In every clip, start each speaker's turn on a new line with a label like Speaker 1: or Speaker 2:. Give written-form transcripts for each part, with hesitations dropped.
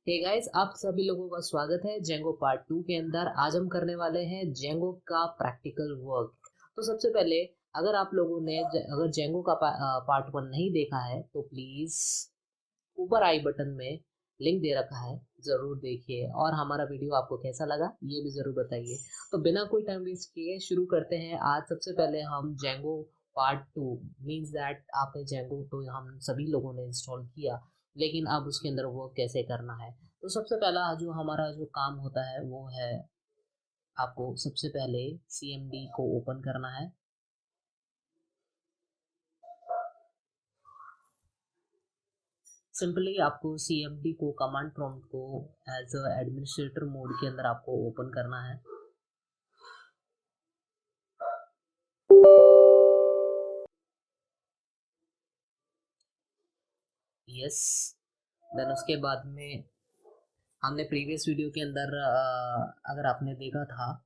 Speaker 1: Hey guys, आप सभी लोगों का स्वागत है जेंगो पार्ट 2 के अंदर। आज हम करने वाले हैं जेंगो का प्रैक्टिकल वर्क। तो सबसे पहले, अगर आप लोगों ने अगर जेंगो का पार्ट 1 नहीं देखा है तो प्लीज ऊपर आई बटन में लिंक दे रखा है, जरूर देखिए। और हमारा वीडियो आपको कैसा लगा ये भी जरूर बताइए। तो बिना कोई टाइम वेस्ट किए शुरू करते हैं। आज सबसे पहले हम जेंगो पार्ट 2 मीन्स दैट आपने जेंगो तो हम सभी लोगों ने इंस्टॉल किया, लेकिन अब उसके अंदर वर्क कैसे करना है। तो सबसे पहला जो हमारा जो काम होता है वो है, आपको सबसे पहले CMD को ओपन करना है। सिंपली आपको CMD को कमांड प्रॉम्प्ट को एज अ एडमिनिस्ट्रेटर मोड के अंदर आपको ओपन करना है। यस, देन उसके बाद में हमने प्रीवियस वीडियो के अंदर अगर आपने देखा था,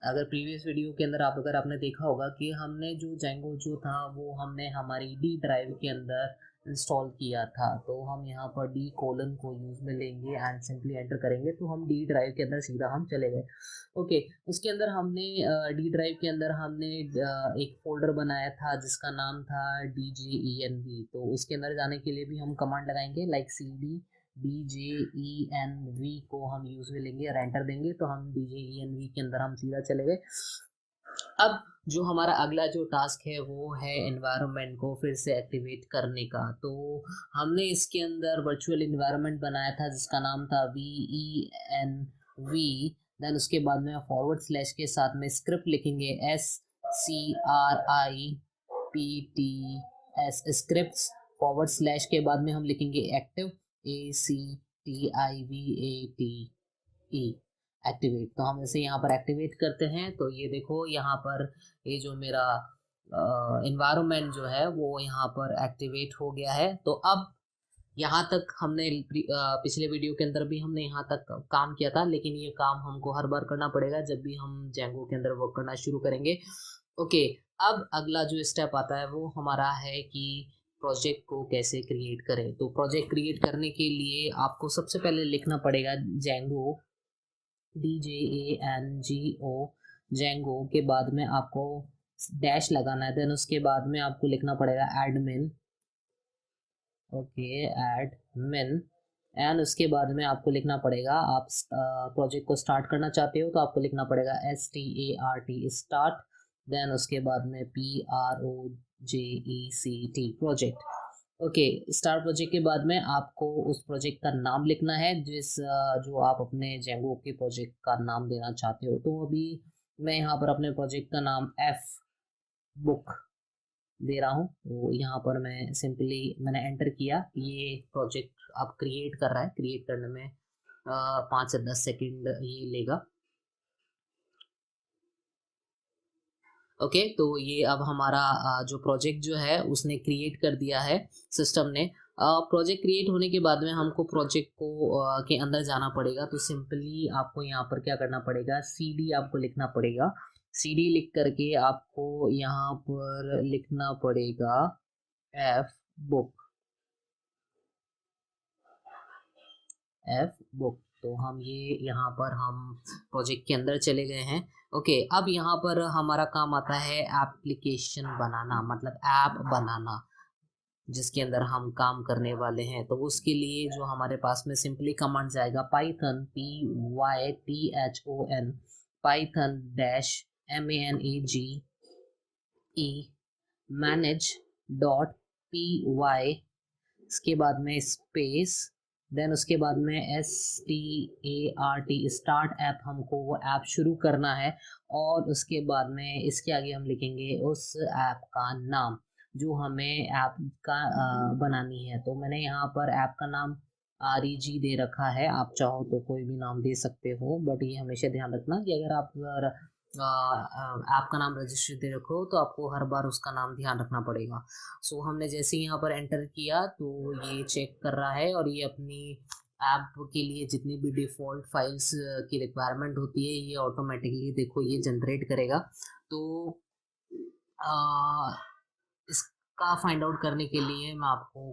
Speaker 1: अगर प्रीवियस वीडियो के अंदर अगर आपने देखा होगा कि हमने जो जेंगो जो था वो हमने हमारी डी ड्राइव के अंदर इंस्टॉल किया था। तो हम यहाँ पर डी कोलन को यूज़ में लेंगे एंड सिंपली एंटर करेंगे तो हम डी ड्राइव के अंदर सीधा हम चले गए। ओके, उसके अंदर हमने डी ड्राइव के अंदर हमने एक फोल्डर बनाया था जिसका नाम था DJENV। तो उसके अंदर जाने के लिए भी हम कमांड लगाएंगे लाइक CD DJENV को हम यूज में लेंगे और एंटर देंगे तो हम DJENV के अंदर हम सीधा चले गए। अब जो हमारा अगला जो टास्क है वो है एनवायरनमेंट को फिर से एक्टिवेट करने का। तो हमने इसके अंदर वर्चुअल एनवायरनमेंट बनाया था जिसका नाम था VENV। देन उसके बाद में फॉरवर्ड स्लैश के साथ में स्क्रिप्ट लिखेंगे SCRIPTS स्क्रिप्ट। फॉरवर्ड स्लैश के बाद में हम लिखेंगे एक्टिव ACTIVATE एक्टिवेट। तो हम इसे यहाँ पर एक्टिवेट करते हैं तो ये देखो यहाँ पर ये जो मेरा इन्वायरमेंट जो है वो यहाँ पर एक्टिवेट हो गया है। तो अब यहाँ तक हमने पिछले वीडियो के अंदर भी हमने यहाँ तक काम किया था, लेकिन ये काम हमको हर बार करना पड़ेगा जब भी हम जेंगो के अंदर वर्क करना शुरू करेंगे। ओके, अब अगला जो स्टेप आता है वो हमारा है कि प्रोजेक्ट को कैसे क्रिएट करें। तो प्रोजेक्ट क्रिएट करने के लिए आपको सबसे पहले लिखना पड़ेगा जेंगो DJANGO जेंगो के बाद में आपको डैश लगाना है। देन उसके बाद में आपको लिखना पड़ेगा एडमिन। ओके, एडमिन एंड उसके बाद में आपको लिखना पड़ेगा, आप प्रोजेक्ट को स्टार्ट करना चाहते हो तो आपको लिखना पड़ेगा START स्टार्ट। देन उसके बाद में PROJECT project. Okay, star project के बाद में आपको उस प्रोजेक्ट का नाम लिखना है जो आप अपने जेंगो के प्रोजेक्ट का नाम देना चाहते हो। तो अभी मैं यहाँ पर अपने प्रोजेक्ट का नाम F बुक दे रहा हूँ। तो यहाँ पर मैं सिंपली मैंने एंटर किया, ये प्रोजेक्ट अब क्रिएट कर रहा है। क्रिएट करने में 5 से 10 सेकंड ये लेगा। ओके, तो ये अब हमारा जो प्रोजेक्ट जो है उसने क्रिएट कर दिया है सिस्टम ने। प्रोजेक्ट क्रिएट होने के बाद में हमको प्रोजेक्ट को के अंदर जाना पड़ेगा। तो सिंपली आपको यहाँ पर क्या करना पड़ेगा, CD आपको लिखना पड़ेगा। CD लिख करके आपको यहाँ पर लिखना पड़ेगा F बुक। F book. तो हम ये यहाँ पर हम प्रोजेक्ट के अंदर चले गए हैं। ओके, अब यहाँ पर हमारा काम आता है एप्लीकेशन बनाना, मतलब ऐप बनाना जिसके अंदर हम काम करने वाले हैं। तो उसके लिए जो हमारे पास में सिंपली कमांड जाएगा Python PYTHON Python dash MANAGE manage.py। इसके बाद में स्पेस, देन उसके बाद में START स्टार्ट ऐप, हमको वो ऐप शुरू करना है। और उसके बाद में इसके आगे हम लिखेंगे उस ऐप का नाम जो हमें ऐप का बनानी है। तो मैंने यहाँ पर ऐप का नाम REG दे रखा है। आप चाहो तो कोई भी नाम दे सकते हो, बट ये हमेशा ध्यान रखना कि अगर आप ऐप का नाम रजिस्टर दे रखो तो आपको हर बार उसका नाम ध्यान रखना पड़ेगा। सो हमने जैसे ही यहाँ पर एंटर किया तो ये चेक कर रहा है और ये अपनी ऐप के लिए जितनी भी डिफ़ॉल्ट फाइल्स की रिक्वायरमेंट होती है ये ऑटोमेटिकली देखो ये जनरेट करेगा। तो इसका फाइंड आउट करने के लिए मैं आपको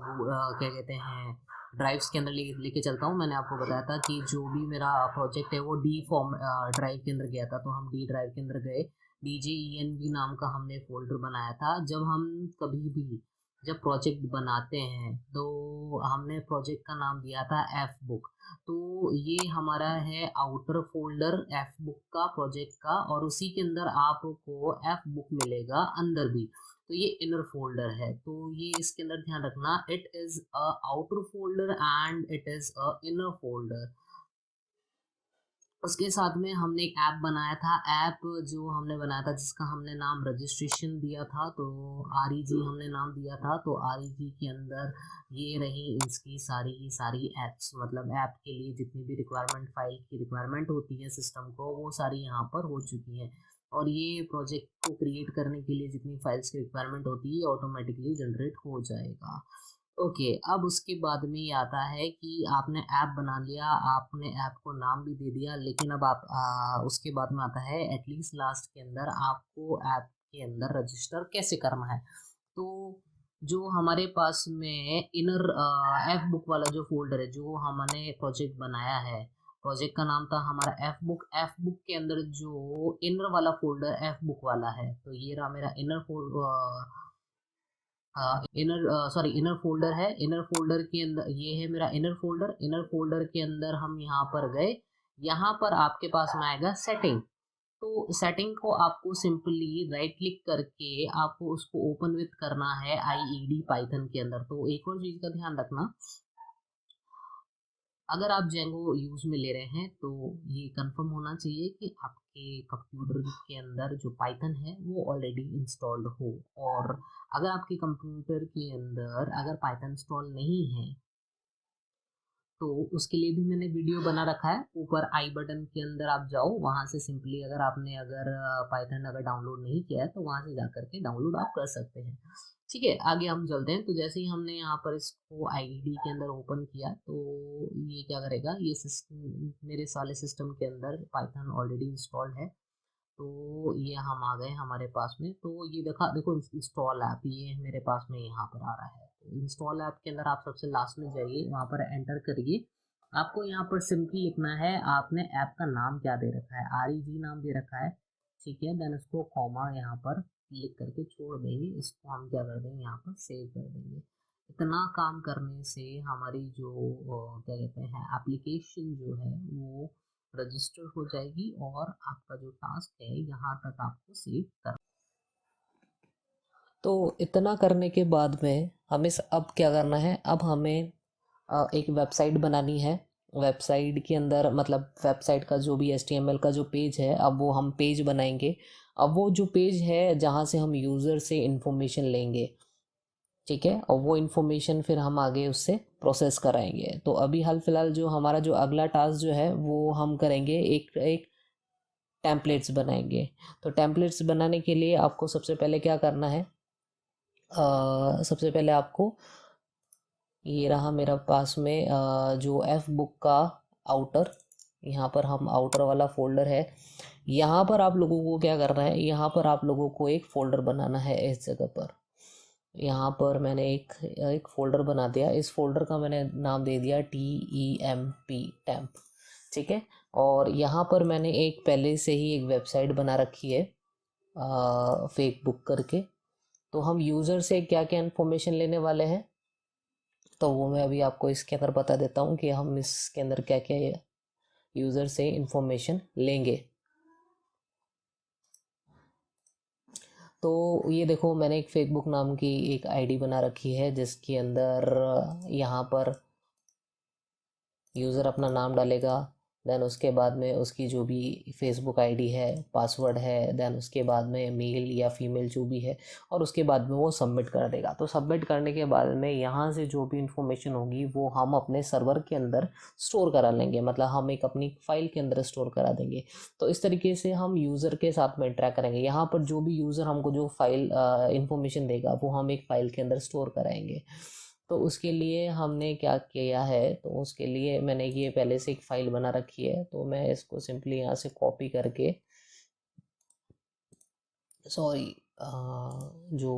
Speaker 1: क्या कहते हैं ड्राइव्स के अंदर लेके चलता हूँ। मैंने आपको बताया था कि जो भी मेरा प्रोजेक्ट है वो डी फॉर्म ड्राइव के अंदर गया था, तो हम डी ड्राइव के अंदर गए। DJENV नाम का हमने फोल्डर बनाया था। जब हम कभी भी जब प्रोजेक्ट बनाते हैं तो हमने प्रोजेक्ट का नाम दिया था एफ बुक। तो ये हमारा है आउटर फोल्डर एफ बुक का, प्रोजेक्ट का, और उसी के अंदर आपको एफ बुक मिलेगा अंदर भी। तो ये इनर फोल्डर है, तो ये इसके अंदर ध्यान रखना, it is a outer folder and it is a inner folder. उसके साथ में हमने एक ऐप बनाया था। ऐप जो हमने बनाया था जिसका हमने नाम रजिस्ट्रेशन दिया था, तो REG हमने नाम दिया था। तो REG के अंदर ये रही इसकी सारी की सारी ऐप्स, मतलब ऐप के लिए जितनी भी रिक्वायरमेंट, फाइल की रिक्वायरमेंट होती है सिस्टम को, वो सारी यहाँ पर हो चुकी है। और ये प्रोजेक्ट को क्रिएट करने के लिए जितनी फाइल्स की रिक्वायरमेंट होती है ऑटोमेटिकली जनरेट हो जाएगा। ओके, अब उसके बाद में ये आता है कि आपने ऐप बना लिया, आपने ऐप को नाम भी दे दिया, लेकिन अब आप उसके बाद में आता है एटलीस्ट लास्ट के अंदर आपको ऐप के अंदर रजिस्टर कैसे करना है। तो जो हमारे पास में इनर एफ बुक वाला जो फोल्डर है, जो हमने प्रोजेक्ट बनाया है, प्रोजेक्ट का नाम था हमारा एफ बुक। एफ बुक के अंदर जो इनर वाला फोल्डर एफ बुक वाला है, तो ये रहा मेरा इनर इनर फोल्डर है। इनर फोल्डर के अंदर ये है मेरा इनर फोल्डर। इनर फोल्डर के अंदर हम यहाँ पर गए, यहाँ पर आपके पास में आएगा सेटिंग। तो सेटिंग को आपको सिंपली राइट क्लिक करके आपको उसको ओपन विथ करना है IED पाइथन के अंदर। तो एक और चीज का ध्यान रखना, अगर आप जेंगो यूज में ले रहे हैं तो ये कंफर्म होना चाहिए कि आपके कंप्यूटर के अंदर जो पाइथन है वो ऑलरेडी इंस्टॉल्ड हो। और अगर आपके कंप्यूटर के अंदर अगर पाइथन इंस्टॉल नहीं है तो उसके लिए भी मैंने वीडियो बना रखा है। ऊपर आई बटन के अंदर आप जाओ, वहाँ से सिंपली अगर पाइथन अगर डाउनलोड नहीं किया है तो वहाँ से जा करके डाउनलोड आप कर सकते हैं। ठीक है, आगे हम चलते हैं। तो जैसे ही हमने यहाँ पर इसको IDE के अंदर ओपन किया तो ये क्या करेगा, ये सिस्टम मेरे सारे सिस्टम के अंदर पाइथन ऑलरेडी इंस्टॉल्ड है। तो ये हम आ गए हमारे पास में, तो ये देखो इंस्टॉल ऐप ये मेरे पास में यहाँ पर आ रहा है। तो इंस्टॉल ऐप के अंदर आप सबसे लास्ट में जाइए, वहाँ पर एंटर करिए। आपको यहाँ पर सिंपली लिखना है आपने ऐप का नाम क्या दे रखा है, REG नाम दे रखा है। ठीक है, देन उसको कॉमा यहाँ पर क्लिक करके छोड़ देंगे, इसको हम क्या कर देंगे यहाँ पर सेव कर देंगे। इतना काम करने से हमारी जो क्या कहते हैं एप्लीकेशन जो है वो रजिस्टर हो जाएगी और आपका जो टास्क है यहाँ तक आपको सेव कर। तो इतना करने के बाद में हमें अब क्या करना है, अब हमें एक वेबसाइट बनानी है। वेबसाइट के अंदर मतलब वेबसाइट का जो भी HTML का जो पेज है, अब वो हम पेज बनाएंगे। अब वो जो पेज है जहाँ से हम यूज़र से इंफॉर्मेशन लेंगे, ठीक है, और वो इन्फॉर्मेशन फिर हम आगे उससे प्रोसेस कराएंगे। तो अभी हाल फिलहाल जो हमारा जो अगला टास्क जो है वो हम करेंगे, एक एक टेम्पलेट्स बनाएंगे। तो टेम्पलेट्स बनाने के लिए आपको सबसे पहले क्या करना है, सबसे पहले आपको ये रहा मेरा पास में जो एफ बुक का आउटर, यहाँ पर हम आउटर वाला फोल्डर है। यहाँ पर आप लोगों को क्या करना है, यहाँ पर आप लोगों को एक फ़ोल्डर बनाना है। इस जगह पर यहाँ पर मैंने एक फ़ोल्डर बना दिया। इस फोल्डर का मैंने नाम दे दिया TEMP टैम्प। ठीक है, और यहाँ पर मैंने एक पहले से ही एक वेबसाइट बना रखी है फेक बुक करके। तो हम यूज़र से क्या क्या इन्फॉर्मेशन लेने वाले हैं, तो वो मैं अभी आपको इसके अंदर बता देता हूँ कि हम इसके अंदर क्या क्या यूज़र से इंफॉर्मेशन लेंगे। तो ये देखो, मैंने एक फेसबुक नाम की एक आईडी बना रखी है जिसके अंदर यहाँ पर यूज़र अपना नाम डालेगा। देन उसके बाद में उसकी जो भी फेसबुक आईडी है, पासवर्ड है, देन उसके बाद में मेल या फीमेल जो भी है, और उसके बाद में वो सबमिट कर देगा। तो सबमिट करने के बाद में यहाँ से जो भी इंफॉर्मेशन होगी वो हम अपने सर्वर के अंदर स्टोर करा लेंगे, मतलब हम एक अपनी फाइल के अंदर स्टोर करा देंगे। तो इस तरीके से हम यूज़र के साथ में इंटरेक्ट करेंगे। यहाँ पर जो भी यूज़र हमको जो फाइल इंफॉर्मेशन देगा वो हम एक फ़ाइल के अंदर स्टोर कराएंगे। तो उसके लिए हमने क्या किया है, तो उसके लिए मैंने ये पहले से एक फ़ाइल बना रखी है। तो मैं इसको सिंपली यहाँ से कॉपी करके, सॉरी, जो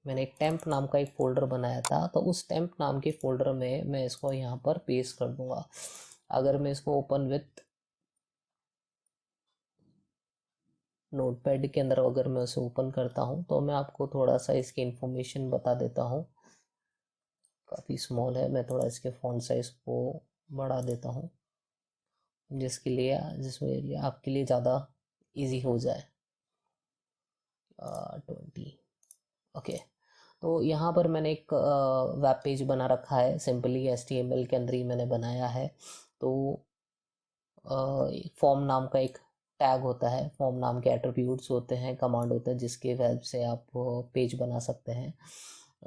Speaker 1: मैंने एक टेम्प नाम का एक फ़ोल्डर बनाया था, तो उस टेम्प नाम के फ़ोल्डर में मैं इसको यहाँ पर पेस्ट कर दूँगा। अगर मैं इसको ओपन विथ नोटपैड के अंदर अगर मैं उसे ओपन करता हूँ, तो मैं आपको थोड़ा सा इसकी इन्फॉर्मेशन बता देता हूँ। काफ़ी स्मॉल है, मैं थोड़ा इसके फ़ॉन्ट साइज़ को बढ़ा देता हूँ, जिसमें आपके लिए ज़्यादा इजी हो जाए। 20। ओके, तो यहाँ पर मैंने एक वेब पेज बना रखा है, सिंपली HTML के अंदर ही मैंने बनाया है। तो फॉर्म नाम का एक टैग होता है, फॉर्म नाम के एट्रीब्यूट्स होते हैं, कमांड होता है जिसके हेल्प से आप पेज बना सकते हैं।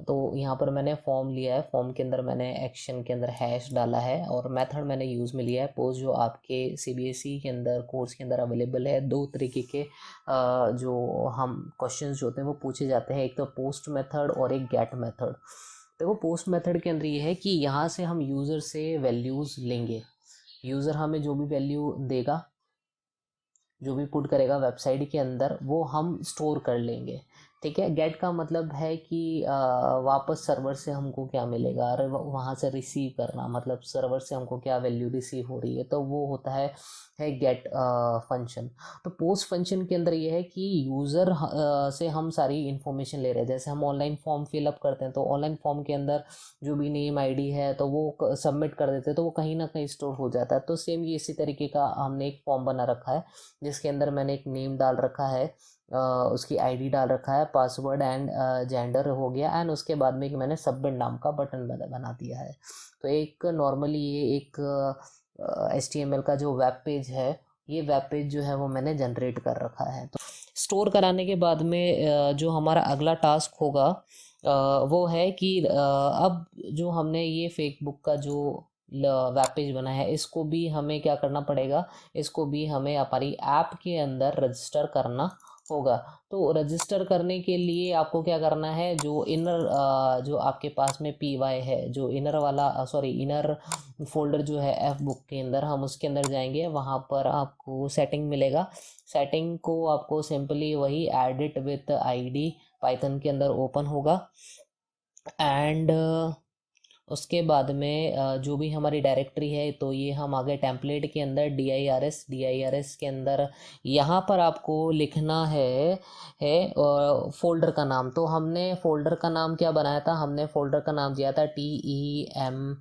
Speaker 1: तो यहाँ पर मैंने फॉर्म लिया है, फॉर्म के अंदर मैंने एक्शन के अंदर हैश डाला है, और मेथड मैंने यूज़ में लिया है पोस्ट, जो आपके CBSE के अंदर कोर्स के अंदर अवेलेबल है। दो तरीके के जो हम क्वेश्चंस जो होते हैं वो पूछे जाते हैं, एक तो पोस्ट मेथड और एक गेट मेथड। देखो पोस्ट मेथड के अंदर ये है कि यहाँ से हम यूज़र से वैल्यूज़ लेंगे, यूज़र हमें जो भी वैल्यू देगा, जो भी पुट करेगा वेबसाइट के अंदर, वो हम स्टोर कर लेंगे। ठीक है, गेट का मतलब है कि वापस सर्वर से हमको क्या मिलेगा, अरे वहाँ से रिसीव करना, मतलब सर्वर से हमको क्या वैल्यू रिसीव हो रही है, तो वो होता है गेट फंक्शन। तो पोस्ट फंक्शन के अंदर ये है कि यूज़र से हम सारी इन्फॉर्मेशन ले रहे हैं। जैसे हम ऑनलाइन फॉर्म फिलअप करते हैं, तो ऑनलाइन फॉर्म के अंदर जो भी नेम ID है तो वो सबमिट कर देते हैं, तो वो कहीं ना कहीं स्टोर हो जाता है। तो सेम ये इसी तरीके का हमने एक फॉर्म बना रखा है, जिसके अंदर मैंने एक नेम डाल रखा है, उसकी ID डाल रखा है, पासवर्ड एंड जेंडर हो गया, एंड उसके बाद में मैंने सबमिट नाम का बटन बना दिया है। तो एक नॉर्मली ये एक HTML का जो वेब पेज है, ये वेब पेज जो है वो मैंने जनरेट कर रखा है। तो स्टोर कराने के बाद में जो हमारा अगला टास्क होगा वो है कि अब जो हमने ये फेसबुक का जो वेब पेज बनाया है, इसको भी हमें क्या करना पड़ेगा, इसको भी हमें हमारी ऐप के अंदर रजिस्टर करना होगा। तो रजिस्टर करने के लिए आपको क्या करना है, जो जो आपके पास में PY है, जो इनर वाला इनर फोल्डर जो है F बुक के अंदर, हम उसके अंदर जाएंगे, वहाँ पर आपको सेटिंग मिलेगा। सेटिंग को आपको सिंपली वही एडिट विथ ID पाइथन के अंदर ओपन होगा, एंड उसके बाद में जो भी हमारी डायरेक्टरी है, तो ये हम आगे टेम्पलेट के अंदर DIRS के अंदर यहाँ पर आपको लिखना है फोल्डर का नाम। तो हमने फोल्डर का नाम क्या बनाया था, हमने फोल्डर का नाम दिया था TEMP,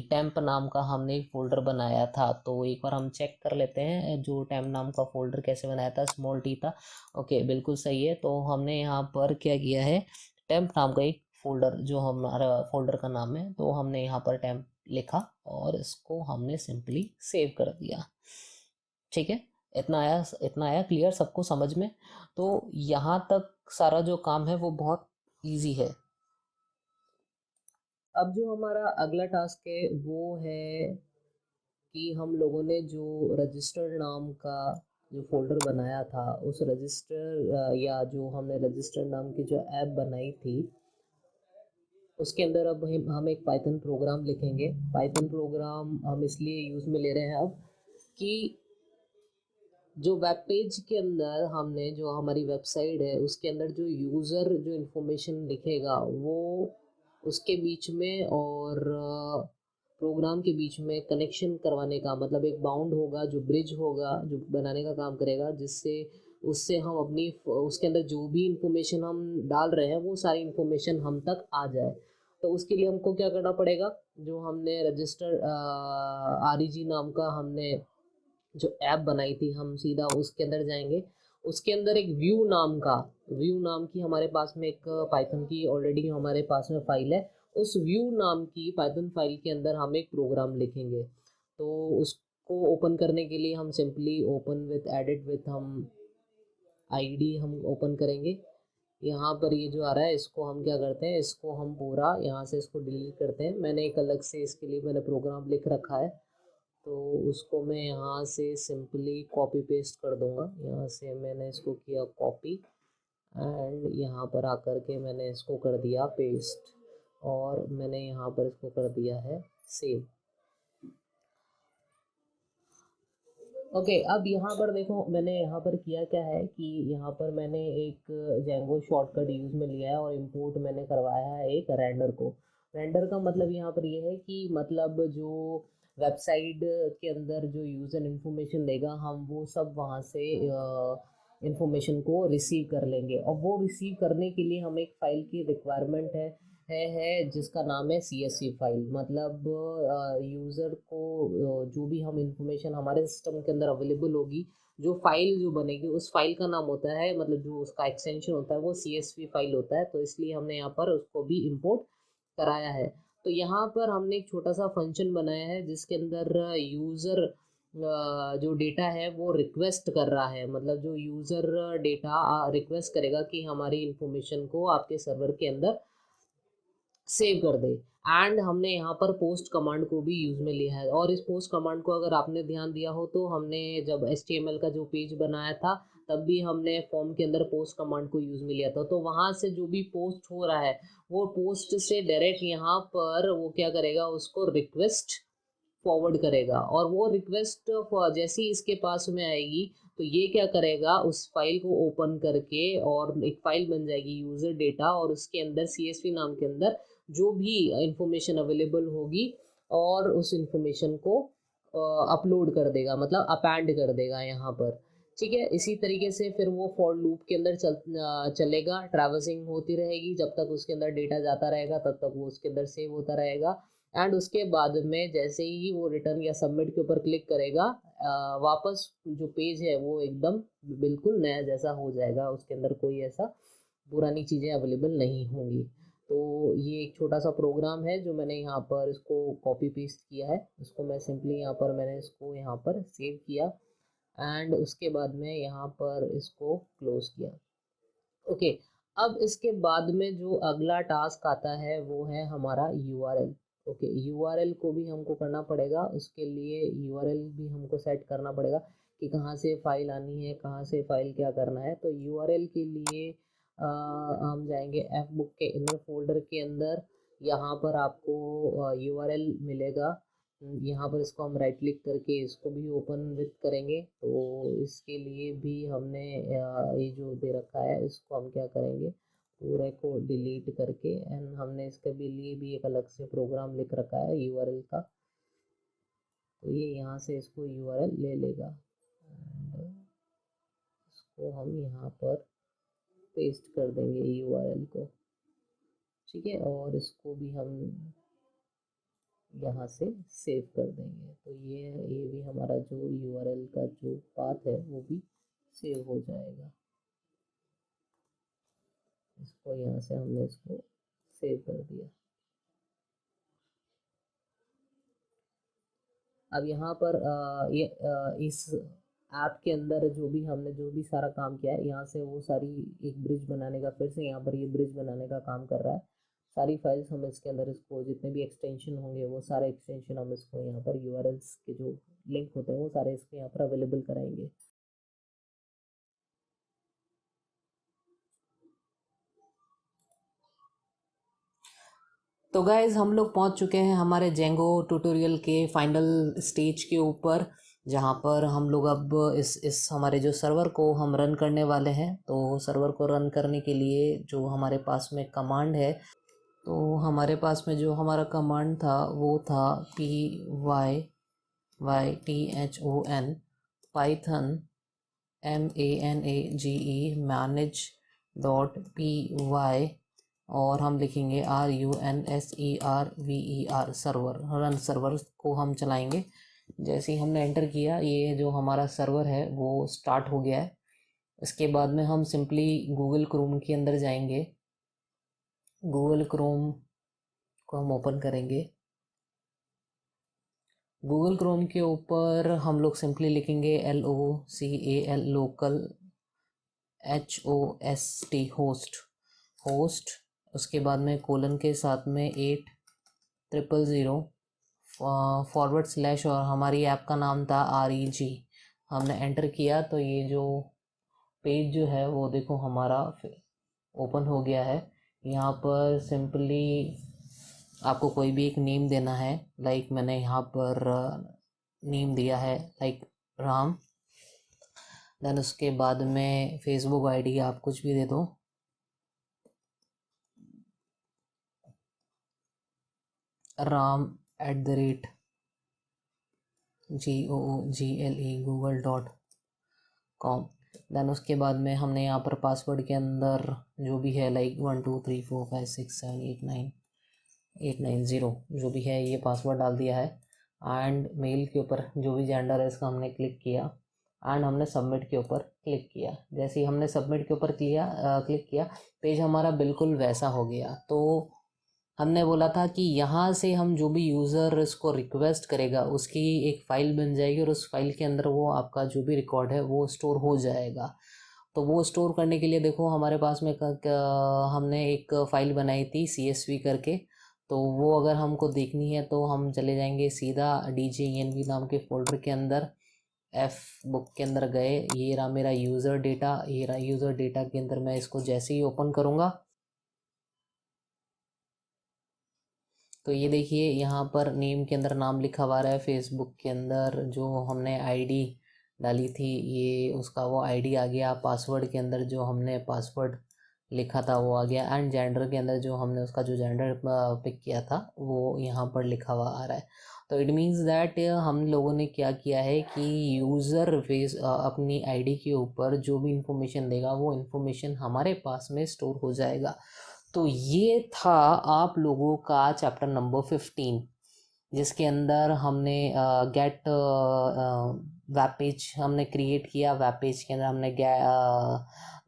Speaker 1: टेम्प नाम का हमने एक फोल्डर बनाया था। तो एक बार हम चेक कर लेते हैं जो टेम्प नाम का फोल्डर कैसे बनाया था, स्मॉल T था। ओके, बिल्कुल सही है। तो हमने यहाँ पर क्या किया है, टेम्प नाम का एक फोल्डर, जो हमारा फोल्डर का नाम है, तो हमने यहाँ पर टेम्प लिखा और इसको हमने सिंपली सेव कर दिया। ठीक है, इतना आया क्लियर सबको समझ में। तो यहाँ तक सारा जो काम है वो बहुत इजी है। अब जो हमारा अगला टास्क है वो है कि हम लोगों ने जो रजिस्टर नाम का जो फोल्डर बनाया था, उस रजिस्टर या जो हमने रजिस्टर नाम की जो ऐप बनाई थी, उसके अंदर अब हम एक पाइथन प्रोग्राम लिखेंगे। पाइथन प्रोग्राम हम इसलिए यूज़ में ले रहे हैं अब कि जो वेब पेज के अंदर हमने जो हमारी वेबसाइट है उसके अंदर जो यूज़र जो इन्फॉर्मेशन लिखेगा, वो उसके बीच में और प्रोग्राम के बीच में कनेक्शन करवाने का, मतलब एक बाउंड होगा, जो ब्रिज होगा, जो बनाने का काम करेगा, जिससे उससे हम अपनी उसके अंदर जो भी इंफॉर्मेशन हम डाल रहे हैं वो सारी इंफॉर्मेशन हम तक आ जाए। तो उसके लिए हमको क्या करना पड़ेगा, जो हमने रजिस्टर REG नाम का हमने जो ऐप बनाई थी, हम सीधा उसके अंदर जाएंगे। उसके अंदर एक व्यू नाम की हमारे पास में एक पाइथन की ऑलरेडी हमारे पास में फाइल है। उस व्यू नाम की पाइथन फाइल के अंदर हम एक प्रोग्राम लिखेंगे। तो उसको ओपन करने के लिए हम simply open with edit with हम ID हम ओपन करेंगे। यहाँ पर ये जो आ रहा है, इसको हम क्या करते हैं, इसको हम पूरा यहाँ से इसको डिलीट करते हैं। मैंने एक अलग से इसके लिए मैंने प्रोग्राम लिख रखा है, तो उसको मैं यहाँ से सिंपली कॉपी पेस्ट कर दूँगा। यहाँ से मैंने इसको किया कॉपी, एंड यहाँ पर आकर के मैंने इसको कर दिया पेस्ट, और मैंने यहाँ पर इसको कर दिया है सेव। ओके, अब यहाँ पर देखो मैंने यहाँ पर किया क्या है कि यहाँ पर मैंने एक जेंगो शॉर्टकट यूज़ में लिया है और इंपोर्ट मैंने करवाया है एक रेंडर को। रेंडर का मतलब यहाँ पर ये है कि मतलब जो वेबसाइट के अंदर जो यूज़र इन्फॉर्मेशन देगा हम वो सब वहाँ से इन्फॉर्मेशन को रिसीव कर लेंगे, और वो रिसीव करने के लिए हमें एक फ़ाइल की रिक्वायरमेंट है जिसका नाम है CSV फाइल। मतलब यूज़र को जो भी हम इंफॉर्मेशन हमारे सिस्टम के अंदर अवेलेबल होगी, जो फाइल जो बनेगी उस फाइल का नाम होता है, मतलब जो उसका एक्सटेंशन होता है वो CSV फाइल होता है। तो इसलिए हमने यहाँ पर उसको भी इंपोर्ट कराया है। तो यहाँ पर हमने एक छोटा सा फंक्शन बनाया है जिसके अंदर यूज़र जो डेटा है वो रिक्वेस्ट कर रहा है, मतलब जो यूज़र डेटा रिक्वेस्ट करेगा कि हमारी इंफॉर्मेशन को आपके सर्वर के अंदर सेव कर दे। एंड हमने यहाँ पर पोस्ट कमांड को भी यूज़ में लिया है, और इस पोस्ट कमांड को अगर आपने ध्यान दिया हो तो हमने जब HTML का जो पेज बनाया था तब भी हमने फॉर्म के अंदर पोस्ट कमांड को यूज़ में लिया था। तो वहाँ से जो भी पोस्ट हो रहा है वो पोस्ट से डायरेक्ट यहाँ पर वो क्या करेगा, उसको रिक्वेस्ट फॉरवर्ड करेगा, और वो रिक्वेस्ट जैसे ही इसके पास में आएगी तो ये क्या करेगा, उस फाइल को ओपन करके और एक फाइल बन जाएगी यूज़र डेटा, और उसके अंदर CSV नाम के अंदर जो भी इंफॉर्मेशन अवेलेबल होगी और उस इंफॉर्मेशन को अपलोड कर देगा, मतलब अपेंड कर देगा यहाँ पर। ठीक है, इसी तरीके से फिर वो फॉर लूप के अंदर चलेगा, ट्रैवर्सिंग होती रहेगी जब तक उसके अंदर डेटा जाता रहेगा, तब तक वो उसके अंदर सेव होता रहेगा। एंड उसके बाद में जैसे ही वो रिटर्न या सबमिट के ऊपर क्लिक करेगा, वापस जो पेज है वो एकदम बिल्कुल नया जैसा हो जाएगा, उसके अंदर कोई ऐसा पुरानी चीज़ें अवेलेबल नहीं होंगी। तो ये एक छोटा सा प्रोग्राम है जो मैंने यहाँ पर इसको कॉपी पेस्ट किया है, इसको मैं सिंपली यहाँ पर मैंने इसको यहाँ पर सेव किया, एंड उसके बाद में यहाँ पर इसको क्लोज किया। ओके, अब इसके बाद में जो अगला टास्क आता है वो है हमारा URL। ओके, URL को भी हमको करना पड़ेगा, उसके लिए URL भी हमको सेट करना पड़ेगा कि कहाँ से फाइल आनी है, कहाँ से फाइल क्या करना है। तो URL के लिए हम जाएंगे F बुक के इनर फोल्डर के अंदर, यहाँ पर आपको URL मिलेगा। यहाँ पर इसको हम राइट क्लिक करके इसको भी ओपन विथ करेंगे। तो इसके लिए भी हमने ये जो दे रखा है इसको हम क्या करेंगे, पूरे को डिलीट करके, एंड हमने इसके भी लिए भी एक अलग से प्रोग्राम लिख रखा है URL का। तो ये यहाँ से इसको URL ले लेगा, एंड इसको हम यहाँ पर पेस्ट कर देंगे URL को। ठीक है, और इसको भी हम यहाँ से सेव कर देंगे। तो ये भी हमारा जो URL का जो पाथ है वो भी सेव हो जाएगा। इसको यहाँ से हमने इसको सेव कर दिया। अब यहाँ पर इस ऐप के अंदर जो भी हमने जो भी सारा काम किया है, यहाँ से वो सारी एक ब्रिज बनाने का, फिर से यहाँ पर ये ब्रिज बनाने का काम कर रहा है। सारी फाइल्स हम इसके अंदर, इसको जितने भी एक्सटेंशन होंगे वो सारे एक्सटेंशन हम इसको यहाँ पर URLs के जो लिंक होते हैं वो सारे इसको यहाँ पर अवेलेबल कराएंगे। तो गाइज़ हम लोग पहुंच चुके हैं हमारे जेंगो ट्यूटोरियल के फाइनल स्टेज के ऊपर, जहां पर हम लोग अब इस हमारे जो सर्वर को हम रन करने वाले हैं। तो सर्वर को रन करने के लिए जो हमारे पास में कमांड है, तो हमारे पास में जो हमारा कमांड था वो था python python manage.py, और हम लिखेंगे runserver सर्वर, रन सर्वर को हम चलाएंगे। जैसे ही हमने एंटर किया, ये जो हमारा सर्वर है वो स्टार्ट हो गया है। इसके बाद में हम सिंपली गूगल क्रोम के अंदर जाएंगे, गूगल क्रोम को हम ओपन करेंगे। गूगल क्रोम के ऊपर हम लोग सिंपली लिखेंगे LOCAL लोकल HOST होस्ट, उसके बाद में कोलन के साथ में 8000 फॉरवर्ड स्लैश, और हमारी ऐप का नाम था REG। हमने एंटर किया तो ये जो पेज जो है वो देखो हमारा ओपन हो गया है। यहाँ पर सिंपली आपको कोई भी एक नेम देना है, लाइक मैंने यहाँ पर नेम दिया है लाइक राम। देन उसके बाद में फेसबुक आईडी आप कुछ भी दे दो, ram@google.com। देन उसके बाद में हमने यहाँ पर पासवर्ड के अंदर जो भी है लाइक 123456789890 जो भी है ये पासवर्ड डाल दिया है। एंड मेल के ऊपर जो भी जेंडर है इसका हमने क्लिक किया एंड हमने सबमिट के ऊपर क्लिक किया। जैसे ही हमने सबमिट के ऊपर क्लिक किया पेज हमारा बिल्कुल वैसा हो गया। तो हमने बोला था कि यहाँ से हम जो भी यूज़र इसको रिक्वेस्ट करेगा उसकी एक फ़ाइल बन जाएगी और उस फाइल के अंदर वो आपका जो भी रिकॉर्ड है वो स्टोर हो जाएगा। तो वो स्टोर करने के लिए देखो हमारे पास में हमने एक फ़ाइल बनाई थी CSV करके। तो वो अगर हमको देखनी है तो हम चले जाएंगे सीधा DJENV नाम के फोल्डर के अंदर, एफ बुक के अंदर गए, ये रहा मेरा यूज़र डेटा। ये रहा यूज़र डेटा के अंदर मैं इसको जैसे ही ओपन करूँगा तो ये देखिए यहाँ पर नेम के अंदर नाम लिखा हुआ रहा है। फेसबुक के अंदर जो हमने आईडी डाली थी ये उसका वो आईडी आ गया। पासवर्ड के अंदर जो हमने पासवर्ड लिखा था वो आ गया। एंड जेंडर के अंदर जो हमने उसका जो जेंडर पिक किया था वो यहाँ पर लिखा हुआ आ रहा है। तो इट मीन्स दैट हम लोगों ने क्या किया है कि यूज़र अपनी आईडी के ऊपर जो भी इंफॉर्मेशन देगा वो इंफॉर्मेशन हमारे पास में स्टोर हो जाएगा। तो ये था आप लोगों का चैप्टर नंबर 15 जिसके अंदर हमने गेट वेब पेज हमने क्रिएट किया। वेब पेज के अंदर हमने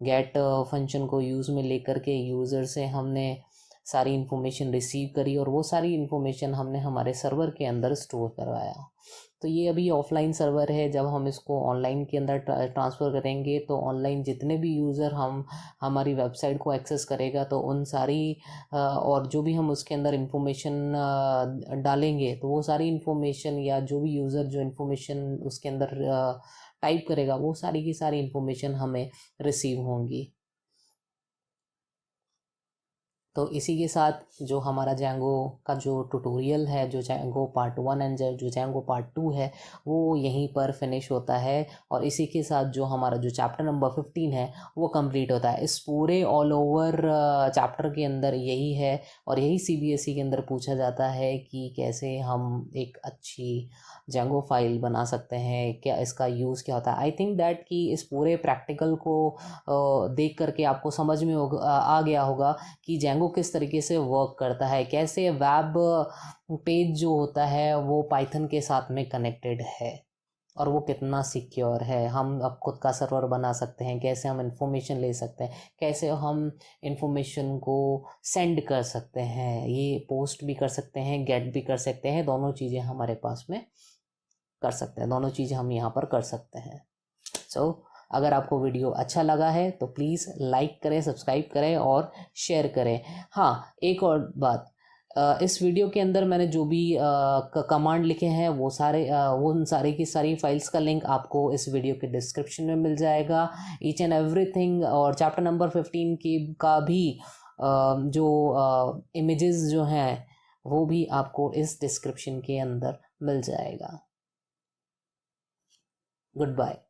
Speaker 1: गेट फंक्शन को यूज़ में लेकर के यूज़र से हमने सारी इन्फॉर्मेशन रिसीव करी और वो सारी इन्फॉर्मेशन हमने हमारे सर्वर के अंदर स्टोर करवाया। तो ये अभी ऑफलाइन सर्वर है। जब हम इसको ऑनलाइन के अंदर ट्रांसफ़र करेंगे तो ऑनलाइन जितने भी यूज़र हमारी वेबसाइट को एक्सेस करेगा तो उन सारी और जो भी हम उसके अंदर इंफॉर्मेशन डालेंगे तो वो सारी इन्फॉर्मेशन या जो भी यूज़र जो इन्फॉर्मेशन उसके अंदर टाइप करेगा वो सारी की सारी इन्फॉर्मेशन हमें रिसीव होंगी। तो इसी के साथ जो हमारा जेंगो का जो ट्यूटोरियल है, जो जेंगो पार्ट 1 एंड जो जेंगो पार्ट 2 है वो यहीं पर फिनिश होता है। और इसी के साथ जो हमारा जो चैप्टर नंबर 15 है वो कंप्लीट होता है। इस पूरे ऑल ओवर चैप्टर के अंदर यही है और यही CBSE के अंदर पूछा जाता है कि कैसे हम एक अच्छी जेंगो फाइल बना सकते हैं, क्या इसका यूज़ क्या होता है। आई थिंक दैट कि इस पूरे प्रैक्टिकल को देख करके आपको समझ में आ गया होगा कि जेंगो किस तरीके से वर्क करता है, कैसे वेब पेज जो होता है वो पाइथन के साथ में कनेक्टेड है और वो कितना सिक्योर है। हम अब खुद का सर्वर बना सकते हैं, कैसे हम इंफॉर्मेशन ले सकते हैं, कैसे हम इंफॉर्मेशन को सेंड कर सकते हैं, ये पोस्ट भी कर सकते हैं, गेट भी कर सकते हैं। दोनों चीज़ें हमारे पास में कर सकते हैं, दोनों चीज़ें हम यहाँ पर कर सकते हैं। सो अगर आपको वीडियो अच्छा लगा है तो प्लीज़ लाइक करें, सब्सक्राइब करें और शेयर करें। हाँ, एक और बात, इस वीडियो के अंदर मैंने जो भी कमांड लिखे हैं वो वो उन सारे की सारी फाइल्स का लिंक आपको इस वीडियो के डिस्क्रिप्शन में मिल जाएगा। Each and everything. और चैप्टर नंबर 15 की का भी जो इमेजेस जो हैं वो भी आपको इस डिस्क्रिप्शन के अंदर मिल जाएगा। Good bye.